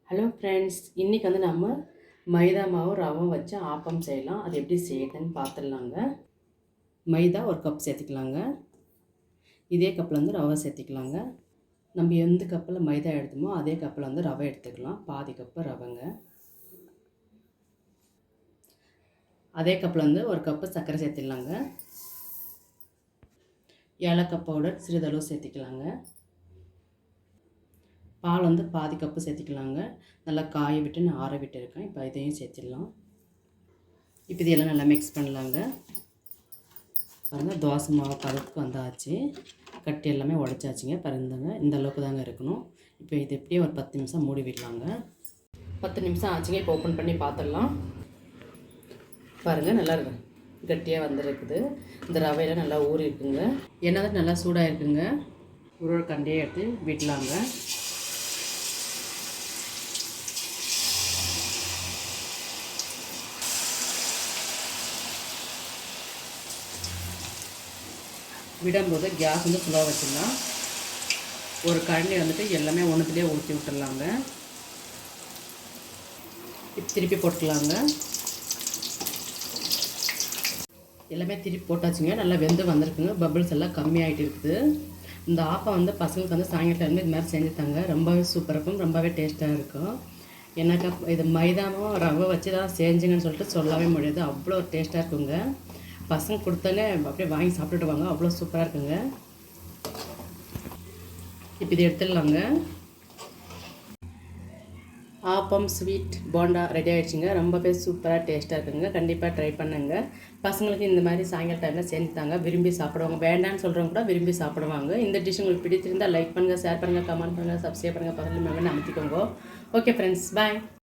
Hello friends, இன்றைக்கி நம்ம மைதா மாவு ரவை வச்சு ஆப்பம் செய்யலாம். அது எப்படி செய்யுதுன்னு பார்த்துடலாங்க. மைதா ஒரு கப் சேர்த்துக்கலாங்க. இதே கப்பில் ரவை சேர்த்துக்கலாங்க. நம்ம எந்த கப்பில் மைதா எடுத்தோமோ அதே கப்பில் ரவை எடுத்துக்கலாம். பாதி கப்பு ரவைங்க. அதே கப்பில் ஒரு கப்பு சர்க்கரை சேர்த்துக்கலாங்க. ஏலக்காய் பவுடர் சிறிதளவு சேர்த்துக்கலாங்க. பால் பாதி கப்பு சேர்த்துக்கலாங்க. நல்லா காய விட்டு நான் ஆற விட்டு இருக்கேன். இப்போ இதையும் சேர்த்துடலாம். இப்போ இதெல்லாம் நல்லா மிக்ஸ் பண்ணலாங்க. பாருங்கள், தோசை மாவு பதத்துக்கு வந்தாச்சு. கட்டி எல்லாமே உடைச்சாச்சுங்க. பாருங்க, இந்த அளவுக்கு தாங்க இருக்கணும். இப்போ இது எப்படியே ஒரு 10 நிமிஷம் மூடி விடலாங்க. 10 நிமிஷம் ஆச்சுங்க. இப்போ ஓப்பன் பண்ணி பார்த்துடலாம். பாருங்கள், நல்லா கட்டியாக வந்துருக்குது. இந்த ரவையில் நல்லா ஊறி இருக்குங்க. எண்ணெய் நல்லா சூடாக இருக்குங்க. ஒரு கண்டியை எடுத்து விடலாங்க. விடும்போது கேஸ் ஸ்லோவாக வச்சிடலாம். ஒரு கரண்டி எல்லாமே ஒன்றுத்துலேயே ஊற்றி விட்டுடலாங்க. திருப்பி போட்டுக்கலாங்க. எல்லாமே திருப்பி போட்டாச்சுங்க. நல்லா வெந்து வந்திருக்குங்க. பபிள்ஸ் எல்லாம் கம்மியாகிட்டு இருக்குது. இந்த ஆப்பம் பசங்களுக்கு சாயங்காலம் இது மாதிரி செஞ்சுத்தாங்க. ரொம்பவே சூப்பராக இருக்கும். ரொம்பவே டேஸ்ட்டாக இருக்கும். எனக்கு இது மைதாவும் ரவை வச்சு தான் செஞ்சுங்கன்னு சொல்லிட்டு சொல்லவே முடியாது. அவ்வளோ டேஸ்ட்டாக இருக்குங்க. பசங்க கொடுத்தாங்க அப்படியே வாங்கி சாப்பிட்டுட்டு வாங்க. அவ்வளோ சூப்பராக இருக்குங்க. இப்போ இது எடுத்துடலாங்க. ஆப்பம் ஸ்வீட் போண்டா ரெடி ஆகிடுச்சுங்க. ரொம்பவே சூப்பராக டேஸ்ட்டாக இருக்குங்க. கண்டிப்பாக ட்ரை பண்ணுங்க. பசங்களுக்கு இந்த மாதிரி சாயங்கால டைமில் செஞ்சுத்தாங்க. விரும்பி சாப்பிடுவாங்க. வேண்டான்னு சொல்கிறவங்க கூட விரும்பி சாப்பிடுவாங்க. இந்த டிஷ் உங்களுக்கு பிடிச்சிருந்தால் லைக் பண்ணுங்கள், ஷேர் பண்ணுங்கள், கமெண்ட் பண்ணுங்கள், சப்ஸ்கிரைப் பண்ணுங்கள், பக்கத்தில் மெமரி அமைத்திக்கோங்க. ஓகே ஃப்ரெண்ட்ஸ், பாய்.